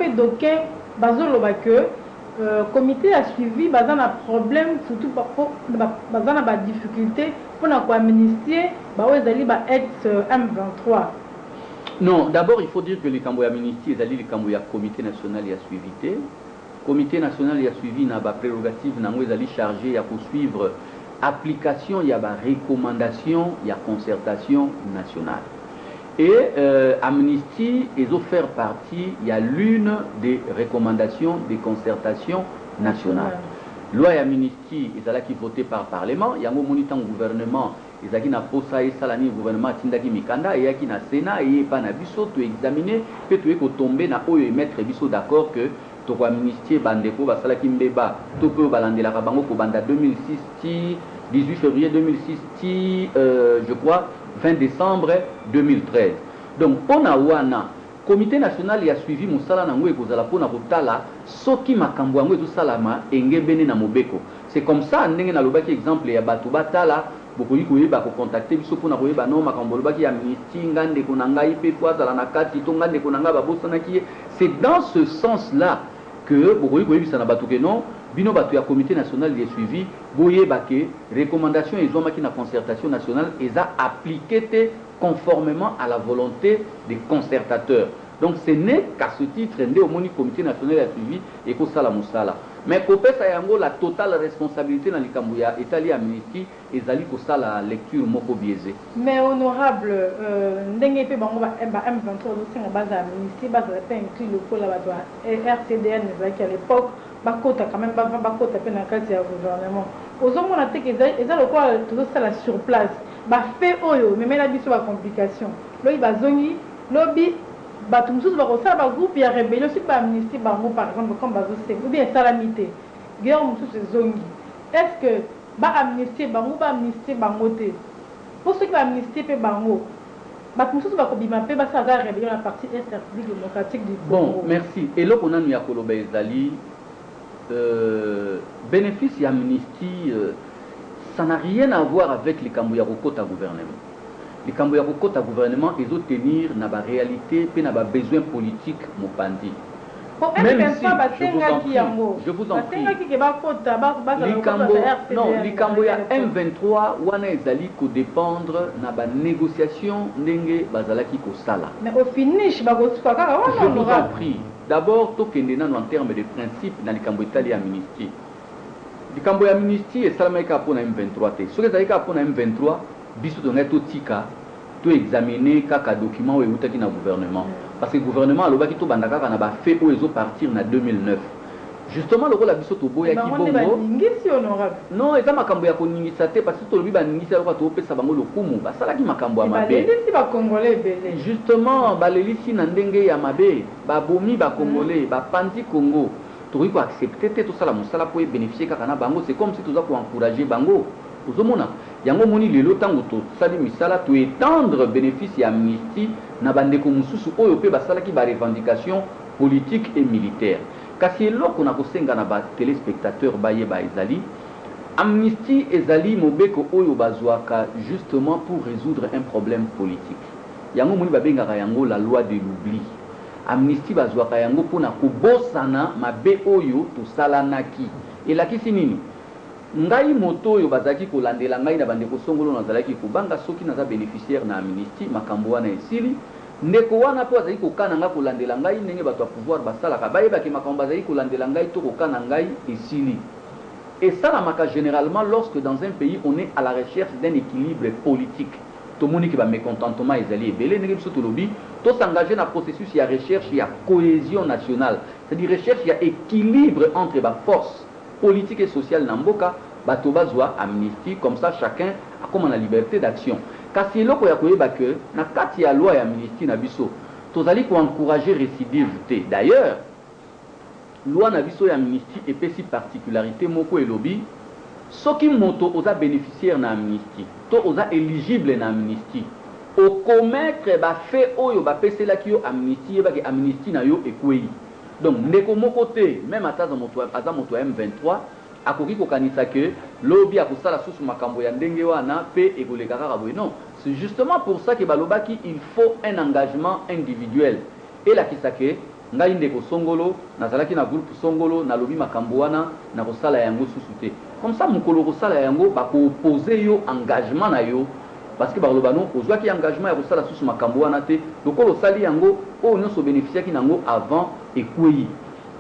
pe d'aucuns bazoloba que comité a suivi bazan a problème surtout bazan a difficulté pour na ko amnistier ba ezali ba ex M23. Non, d'abord il faut dire que les Camboya amnistie ezali les Camboya comité national ya suivi te. Comité national ya suivi na ba prérogative nango ezali chargé ya poursuivre application, il y a des recommandations, il y a concertation nationale. Et Amnesty, ils ont fait partie, il y a l'une des recommandations des concertations nationales. Loi Amnesty, ils ont qui voté par Parlement, il y a un moniteur gouvernement, ils ont qui n'a pas ça et salani gouvernement Tindaki Mikanda, et il y a qui n'a Sénat, et il y a pas biso, tu examiner, peut tu tomber na et mettre biso d'accord que tu as amnistié Bandeko, Basala Kimbeba, tu peux balander la Rabango pour Banda 2006, 18 février 2006, je crois, 20 décembre 2013. Donc, on a wana, comité national a suivi Moussala Nango et Kozala Pona Rotala, Soki Makambouango et tout Salama, Enge Bene na Mobeko. C'est comme ça, Nenge na Lobaki exemple, il y a Batouba Tala, beaucoup de gens contacter biso pona koyeba no makambo lobaki amnistie ngande konanga ipe kwa zala na kati to ngande konanga babosana ki. C'est dans ce sens-là que beaucoup de gens na batuke non bino batu ya comité national de suivi boye bake recommandation et zoma ki na concertation nationale et a appliqué conformément à la volonté des concertateurs. Donc ce n'est qu'à ce titre ndé au moni comité national de suivi et ko sala musala. Mais kopesa yango la totale responsabilité dans les Cambouya Italie amnistie et zali ko sala lecture moko biaisée. Mais honorable ndenge pe bango ba M23 do singa base amnistie base la inclus le pôle là bas RCDN à l'époque bakota quand même bakota pe na kati ya gouvernement. Ozomona te que eza le quoi tout ça la sur place. Ba fait oyo mais la biso ba complication. Loyi bazongi lobby bato mususu bakosala bagroupe ya rébellion soki baamnistie bango par exemple comme bazosenga ou bien esalamité guerre mosusu ezongi. Est-ce que baamnistie bango baamnistie bango te po soki baamnistie mpe bango bato mosusu bakobima mpe basala rébellion na partie est république démocratique du Congo? Bon, merci. Eloko nanu ya koloba ezali bénéfice ya amnistie ça n'a rien à voir avec les Cambouya kokota gouvernement. Les Cambouya kokota gouvernement, ils ont tenir na ba réalité pe na ba besoin politique mopandi. Même ici, je vous en prie. Les Cambouya M23 wana ezali ko dépendre na ba négociation ndenge bazalaki ko sala. Mais au finish bakosuka kaka wana. Je vous en prie. D'abord tokende nanu en termes de principe na les Cambouya Italie amnistie. Les Cambouya amnistie esalamaka pona M23 te. Soki ezalika pona M23 biso donné tout tika tout examiner kaka document ou outaki na gouvernement parce que le gouvernement alobaki to bandaka kana ba fait ou ezo partir na 2009 justement le la biso to boya ki bongo non eza makambo ya koningisa te parce que to lobi ba ningisa ko to pesa bango lokumu basala ki makambo ya mabe ba congolais belé justement balelisi na ndenge ya mabe ba bomi ba congolais ba pandi Congo to ko accepter te to sala musala pour bénéficier kaka na bango. C'est comme si tu za ko encourager bango uzomona yango moni lelo tango to sali misala to étendre bénéfice ya amnistie na bandeko mususu oyo pe basalaki ba revendication politique et militaire. Kasi eloko na kosenga na ba téléspectateurs bayeba ezali amnistie ezali mobeko oyo bazwaka justement pour résoudre un problème politique. Yango moni babengaka yango la loi de l'oubli. Amnistie bazwaka yango pona kobosana mabe oyo to salanaki elakisi nini ngai moto yo bazaki kolandela ngai na bandeko songolo nazalaki kobanga soki naza bénéficiaire na amnistie makambo wana esili ndeko wana po azali kokana nga kolandela ngai ndenge bato ya pouvoir basalaka bayebaki makambo bazali kolandela ngai to kokana ngai esili. Et ça la généralement lorsque dans un pays on est à la recherche d'un équilibre politique. Tout le monde qui va mécontentement ezali ebele ndenge biso tolobi to s'engager na processus ya recherche ya cohésion nationale, c'est-à-dire recherche ya équilibre entre ba force politique et sociale Namboka, Batoba Zoa amnistie, comme ça chacun a comme la liberté d'action. Car si l'on a que na kati ya loi amnistie na biso, tozali ko encourager récidivité. D'ailleurs, loi na biso ya amnistie et si particularité moko et lobby, soki moto oza bénéficiaire na amnistie, to oza éligible na amnistie, au commettre ba fait oyo ba pesela ki yo amnistie ba ke amnistie na yo ekwei. Donc, ndeko moko te, même à moto M23, akoki kokanisa que lobby akosala susu makambo ya ndenge wana pe ekoleka kaka boye. Non, c'est justement pour ça que balobaki il faut un engagement individuel. Et là qui que ngai ndeko songolo nazalaki na groupe songolo nalobi makambo wana na kosala yango susu te comme ça mokolo kosala yango bakoopose yo engagement na yo parce que baloba non ozwaki engagement ya kosala susu makambo wana te lokolo osali yango oyo nyonso bénéficiaki nango avant ekwei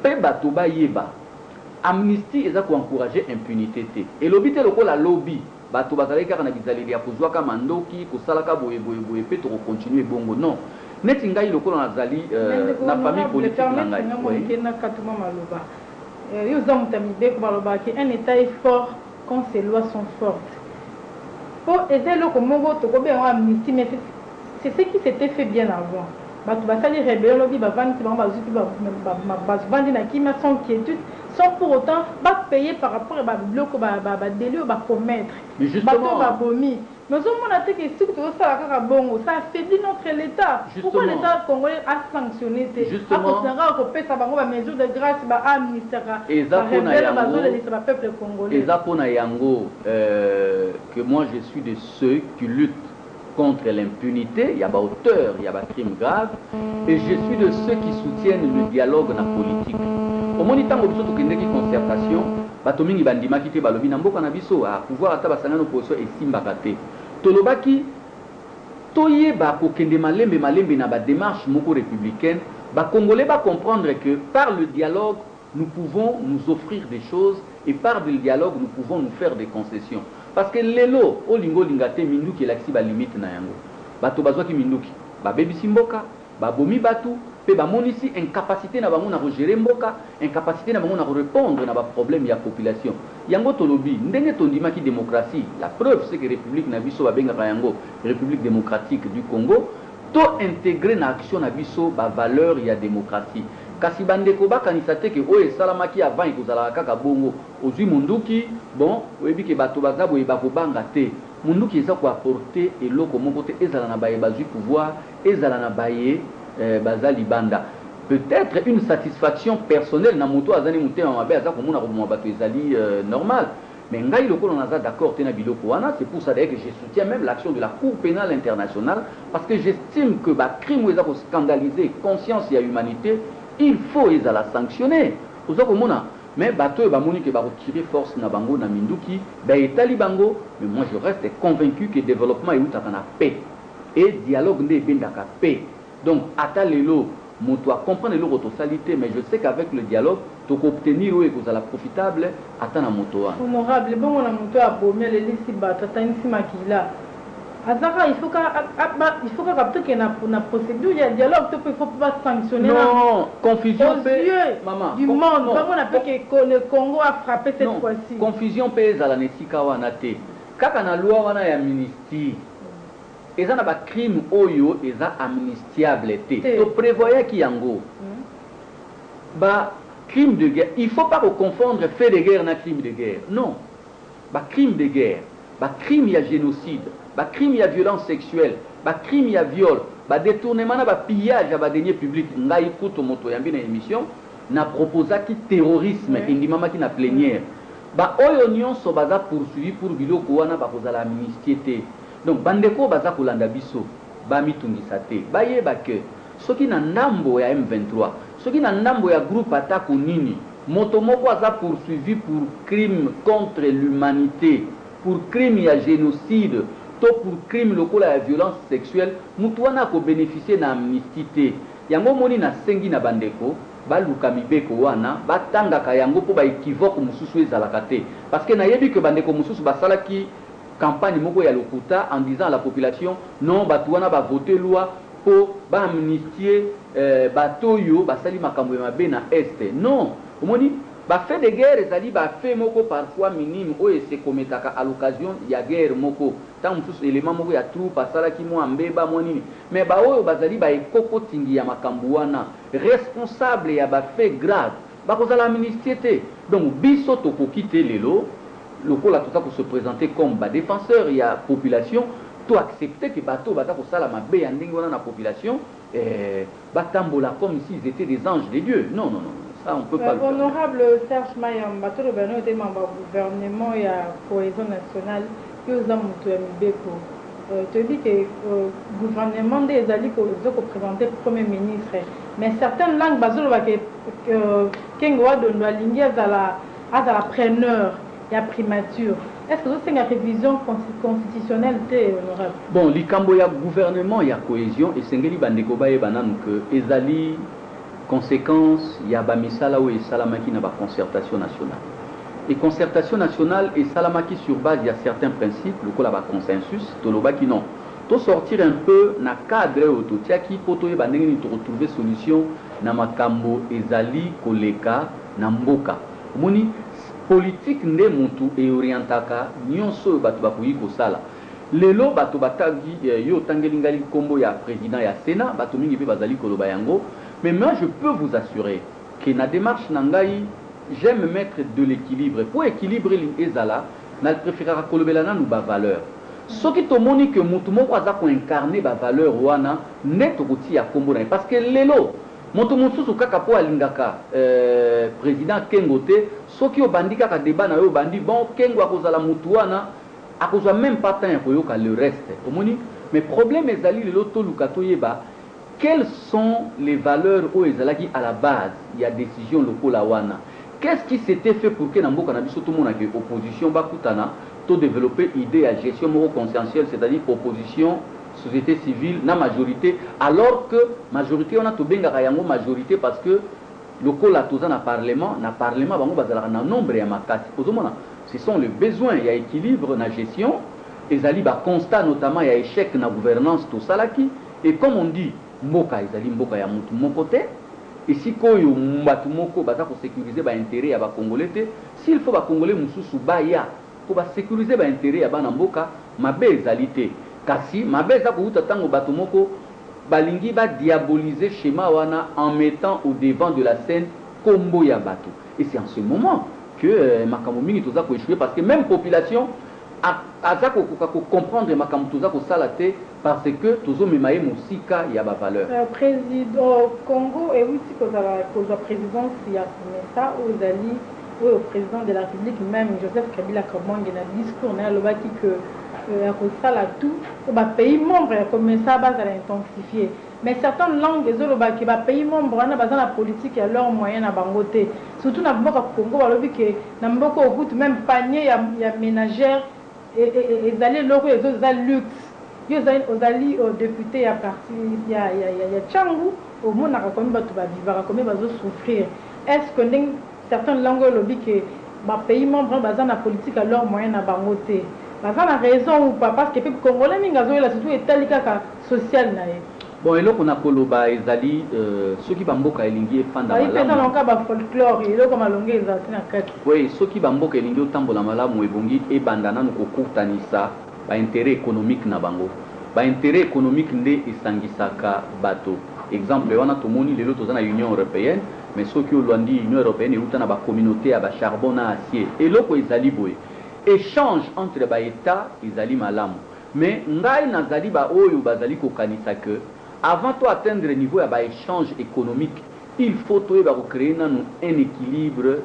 mpe bato bayeba amnistie eza koencourage impunité te elobi te lokola lobi bato bazalaki kaka na bizaleli ya kozwaka mandoki kosalaka boyeboyeboye mpe tokocontinue bongo non neti ngai lokola nazali na famille politique na ngai yo oza moto ya mibeko balobaki un état est fort quand ses lois sont fortes po eza eloko moko tokobenga amnistie mais c'est ce qui s'était fait bien avant bato basali rébellion lobi bavandi te bango bazwi bavandi na kimia sans quiétude sans pour autant payer par rapport à babiloko badeli oyo bacommettre bato babomi mais ozomona te ke soki tozosala kaka bongo ça affaiblit notre l'état pourquoi l'état congolais a sanctionné te akosinaka kopesa bango bamesure de grâce baamnistaka barebele bazolelisa bapeuple congolais eza mpona yango que moi je suis de ceux qui luttent contre l'impunité, il y a des auteurs, il y a des crimes graves, et je suis de ceux qui soutiennent le dialogue dans la politique. Au moment où nous avons une concertation, batomingi bandima kite balobi na mboka na biso a pouvoir ata basanga no position et simbakate. Tolobaki toyeba ko kende malembe na ba démarche moko républicaine, ba congolais ba comprendre que par le dialogue nous pouvons nous offrir des choses et par le dialogue nous pouvons nous faire des concessions. Parce que lelo olingo lingate minduki laksi ba limite na yango bato bazwaki minduki babebisi mboka babomi batu pe bamonisi incapacité na bango na gérer mboka incapacité na bango na répondre na ba problème ya population yango tolobi ndenge tondimaki démocratie la preuve c'est que république na biso babengaka yango république démocratique du Congo to intégrer na action na biso ba valeur ya démocratie kasi bandeko bakanisa te ke oyo esalamaki avant ekozalaka kaka bongo ozwi munduki bon oyebi ke bato baza boye bakobanga te munduki eza koapporte eloko moko te ezala na baye bazwi pouvoir ezala na baye baza libanda peut-être une satisfaction personnelle na moto azali motema mabe aza komona koboma bato ezali normal mais ngai lokolo naza d'accord te na biloko wana c'est pour ça d'ailleurs que je soutiens même l'action de la Cour pénale internationale parce que j'estime que bacrime eza koscandaliser conscience ya humanité il faut la sanctionner. Mais bateau ba moni ke ba retirer force na bango na minduki ba etali bango mais moi je reste convaincu que développement est na paix et dialogue ne bendaka paix. Donc ata lelo moto a comprendre le rotosalité mais je sais qu'avec le dialogue to obtenir ou que ça la profitable ata na moto wa. Honorable bon on a moto a bomé le lisi bata tanisi makila. Azara, il faut que capter qu'il y a une procédure, il y a un dialogue, il ne faut pas sanctionner. Non, confusion maman, du monde. Comment on appelle que le Congo a frappé cette fois-ci? Confusion pèse à la Nesika Wanate. Quand on a loi, on a amnistie. Et ça, on a des crimes oyo, et ça amnistiable. Tu prévoyais qu'il y a un go. Crime de guerre. Il ne faut pas confondre fait de guerre et crime de guerre. Non. Crime de guerre. Crime, il y a génocide. Crime, il y a violence sexuelle. Crime, il y a viol. Détournement, pillage, deniers publics. N'a écoute moto yambi na émission. N'a proposé qui terrorisme. Indi mama qui na plénière. Oyo nyonso baza poursuivi pour biloko wana bakozala amnistie. Donc bandeko baza kolanda biso. Mitungisa te. Bayeba que soki na ndambo ya M23, soki na ndambo ya groupe attaque nini, moto moko aza poursuivi pour crime contre l'humanité, pour crime ya génocide, pour crime lokola ya violence sexuelle, mutu wana ko bénéficier na amnistie. Yango moni na sengi na bandeko, baluka mibeko wana, batangaka yango po ba équivoque mususu ezalaka te. Parce que na yebi que bandeko mususu basalaki campagne moko ya lokuta en disant à la population non batu wana ba voter loi pour ba amnistier batoyo basali makambo ya mabe na este. Non, omoni ba fait de guerre ezali ba fait moko parfois minime oyo se kometaka à l'occasion ya guerre moko tant mususu élément moko ya troupe asalaki mo ambeba mo nini mais ba oyo bazali ba ekoko tingi ya makambo wana responsable ya ba fait grave bakozala amnistie te. Donc biso tokoki te lelo lokola tout ça pour se présenter comme ba défenseur ya population to accepter que bato bata ko sala mabe ya ndenge wana na population batambola comme si ils étaient des anges de Dieu. Non non non. Ça, on peut pas honorable Serge Mayam, bateau le était membre du gouvernement et à cohésion nationale, qui aux hommes te dit que le gouvernement des alliés que vous présentez Premier ministre, mais certaines langues bazolo ba ke kengo wa dondo alingi azala preneur ya primature. Est-ce que c'est une révision constitutionnelle honorable? Bon, likambo ya gouvernement ya cohésion et sengeli bandeko baye bananu que ezali conséquence ya ba misala ou esalamaki na ba concertation nationale. Et concertation nationale et salamaki sur base il y a certains principes, le ko la ba consensus, tolobaki non. To sortir un peu na cadre ototiaki poto ye bandenge ni to retrouver solution na makambo ezali koleka na mboka. Moni politique nde mutu e orientaka nyonso bato bakoyi kosala. Lelo bato batagi yo tangelingali kombo ya président ya Sénat, bato mingi pe bazali koloba yango, mais moi je peux vous assurer que na démarche nangai j'aime mettre de l'équilibre. Pour équilibrer ezala, na préférera kolobela na nous ba valeur. Soki tomoni que mutu moko aza ko incarner ba valeur wana net roti ya kombo na parce que lelo moto mosusu kaka po alingaka président Kengo te soki obandi kaka débat na yo bandi bon Kengo akozala mutu wana akozwa même pas temps koyoka le reste omoni mais problème ezali lelo to lukato yeba quelles sont les valeurs o ezalaki à la base il y a décision lokola wana qu'est-ce qui s'était fait pour que na mboka na biso to mona que opposition bakutana to développer idée à gestion moro consensuelle c'est-à-dire opposition société civile na majorité alors que majorité on a to benga yango majorité parce que le kola toza na parlement bango bazala na nombre ya makasi ozomona ce sont les besoins il y a équilibre na gestion ezali ba constat notamment il y a échec na gouvernance to salaki et comme on dit mboka ezali mboka ya mutu moko te et si koyo mbatu moko baza ko sécuriser ba intérêt ya ba congolais te s'il faut ba congolais mususu baya pour ba sécuriser ba intérêt ya bana mboka mabe ezali te kasi mabe eza kouta tango bato moko balingi ba diaboliser schéma wana en mettant au devant de la scène kombo ya bato et c'est en ce moment que makambo mingi toza ko échouer parce que même population aza ko comprendre makambo toza ko sala te parce que tozo memaye musika ya ba valeur président Congo et aussi la présidence ya ça aux alliés au président de la République même Joseph Kabila Kabange na discours na lobaki que à tout au pays membre comme ça base à intensifier mais certaines langues des autres qui va pays membre on a besoin la politique et leurs moyens à bangoté surtout dans le Congo on lobby que na mboko au même panier ya ménagère et d'aller leur les autres luxe ils aux alliés aux députés à partir il y a Tchangou au monde a comme bato ba vivre comme bazo souffrir est-ce que certaines langues lobby que pays membre besoin la politique à leurs moyens à bangoté ça a raison ou pas parce que les Congolais la surtout est social bon et là on a koloba ezali ceux qui bamboka elingi fanda malamu oui ba folklore et là comme alonge ezati na kati oui ceux qui bamboka elingi otambola malamu ebongi ebandana ko kokutanisa ba intérêt économique na bango ba intérêt économique nde esangisaka bato exemple wana tomoni lelo toza na Union européenne mais ceux qui olandi Union européenne euta na ba communauté ya ba charbon na acier et loko ezali boye échange entre les États ezali malamu mais ngai nazali ba oyo bazali kokanisa que avant de atteindre le niveau ya échange économique il faut créer un équilibre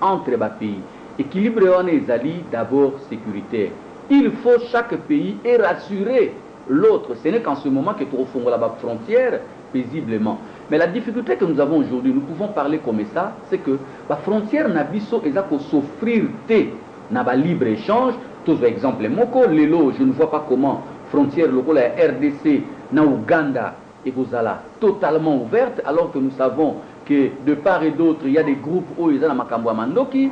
entre les pays équilibre wana ezali d'abord sécuritaire il faut chaque pays et rassurer l'autre ce n'est qu'en ce moment que tu refonds la frontière paisiblement mais la difficulté que nous avons aujourd'hui nous pouvons parler comme ça c'est que la frontière na biso eza ko s'offrir te na ba libre échange tous exemple moko lelo je ne vois pas comment frontière locale la RDC na Ouganda et Gozala totalement ouverte alors que nous savons que de part et d'autre il y a des groupes où ils ont na makambo mandoki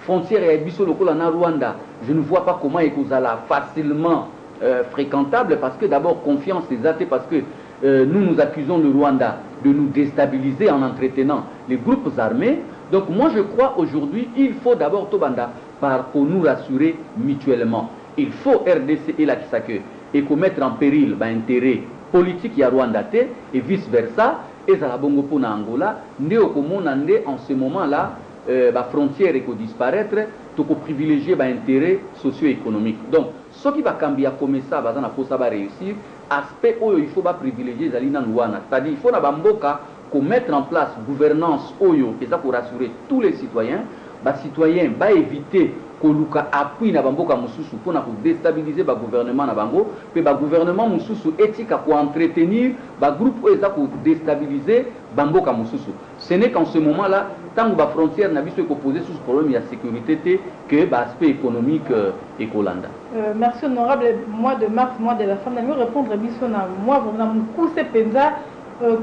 frontière ya biso locale na Rwanda je ne vois pas comment Gozala facilement fréquentable parce que d'abord confiance les athées parce que nous accusons le Rwanda de nous déstabiliser en entretenant les groupes armés donc moi je crois aujourd'hui il faut d'abord Tobanda pour nous rassurer mutuellement. Il faut RDC et la Kisake et mettre en péril l'intérêt politique ya Rwanda et vice versa et ça la bongo pour Angola néo en ce moment là la frontière est disparaître donc privilégier l'intérêt socio-économique donc ce qui va cambier comme ça va réussir aspect où il faut privilégier Zalina Luana c'est-à-dire il faut na bamboka mettre en place gouvernance oyo et ça pour rassurer tous les citoyens citoyen va éviter koluka appui na bamboka mususu pour déstabiliser le gouvernement na bango pe ba gouvernement mususu etika ko entretenir ba groupe eza ko déstabiliser bamboka mususu. Ce n'est qu'en ce moment-là tant que ba frontière na biso ko poser sous problème de sécurité que ba aspect économique et kolanda. Merci honorable. Mois de mars, mois de la femme, nous répondre à biso na moi vraiment couper penza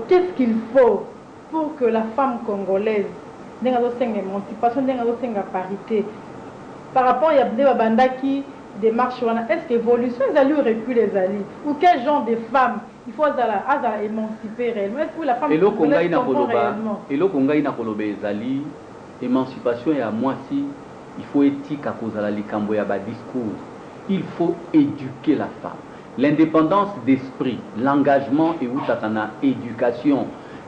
qu'est-ce qu'il faut pour que la femme congolaise n'ait pas émancipation, n'ait pas parité. Par rapport à des bandas qui démarchent, est-ce que l'évolution est allée ou recul les alliés? Ou quel genre de femmes il faut émanciper réellement? Est-ce que la femme congolaise comprend réellement? Et le Congo, il y a des émancipation et à moi si il faut éthique à cause de la likambo ya ba discours. Il faut éduquer la femme. L'indépendance d'esprit, l'engagement et outatana éducation.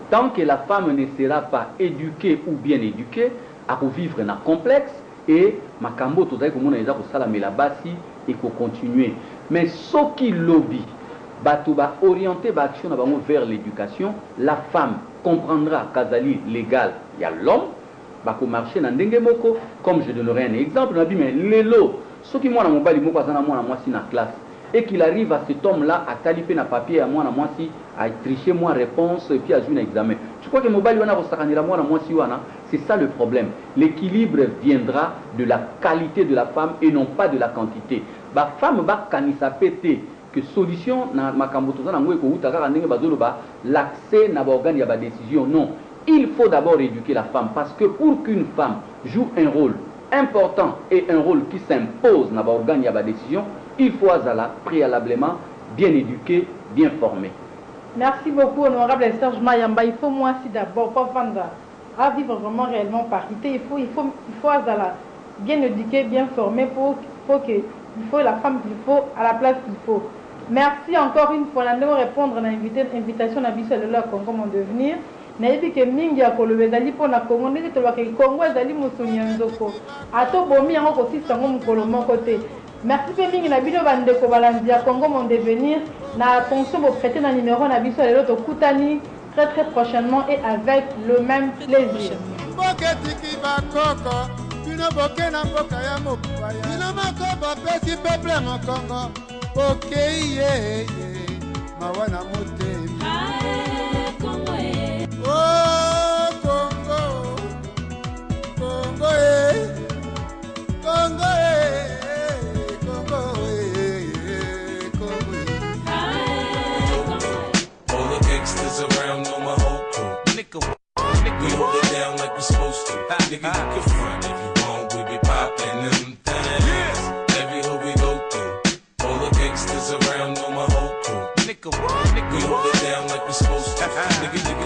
Tant que la femme ne sera pas éduquée ou bien éduquée, à vivre dans complexe et makambo tozali komona eza kosala mela basi et ko continuer. Mais ce qui lobby bato ba orienter ba action na bango vers l'éducation, la femme comprendra kazali légal il y a l'homme ba ko marcher na ndenge moko comme je donnerai un exemple na bi mais lelo ce qui mwana mobali moko azana mwana mwasi na classe et qu'il arrive à cet homme-là à taliper na papier à moi si à tricher moi réponse et puis à jouer un examen. Je crois que mobile wana rosakanira moi si wana, c'est ça le problème. L'équilibre viendra de la qualité de la femme et non pas de la quantité. Ba femme ba kanisa pété que solution na makambo tozana ngwe ko utaka ndenge bazolo ba l'accès na ba organe ya ba décision non. Il faut d'abord éduquer la femme parce que pour qu'une femme joue un rôle important et un rôle qui s'impose dans l'organe de la décision, il faut préalablement bien éduquer, bien formé. Merci beaucoup, honorable Serge Mayamba. Il faut moi aussi d'abord, pour à vivre vraiment réellement parité, il faut bien éduquer, bien formé pour que il faut la femme qu'il faut à la place qu'il faut. Merci encore une fois. Nous allons répondre à l'invitation de la Congo mon devenir. Nayebi ke mingi ya kolobe ezali pona Congo ndenge tolobaka Congo ezali mosuni ya nzoko ato bomi yango kosisa ngo mokolo moko te. Merci pe mingi na bino bandeko balandi ya Congo mon devenir na attention bo prêter na numéro na biso lelo tokutani très prochainement et avec le même plaisir. Mboketiki bakoko bino bokena mboka ya mokubaya bino makoba pesi peuple mo Congo bokeye mawana motemi. Oh Congo, Congo, Congo, Congo, Congo. All the gangsters around know my whole crew. Nigga, we hold it down like we supposed to. Nigga, you can front if you want, we be poppin' them things. Every hood we go through. All the gangsters around know my whole crew. Nigga, we hold it down like we supposed to. Nigga,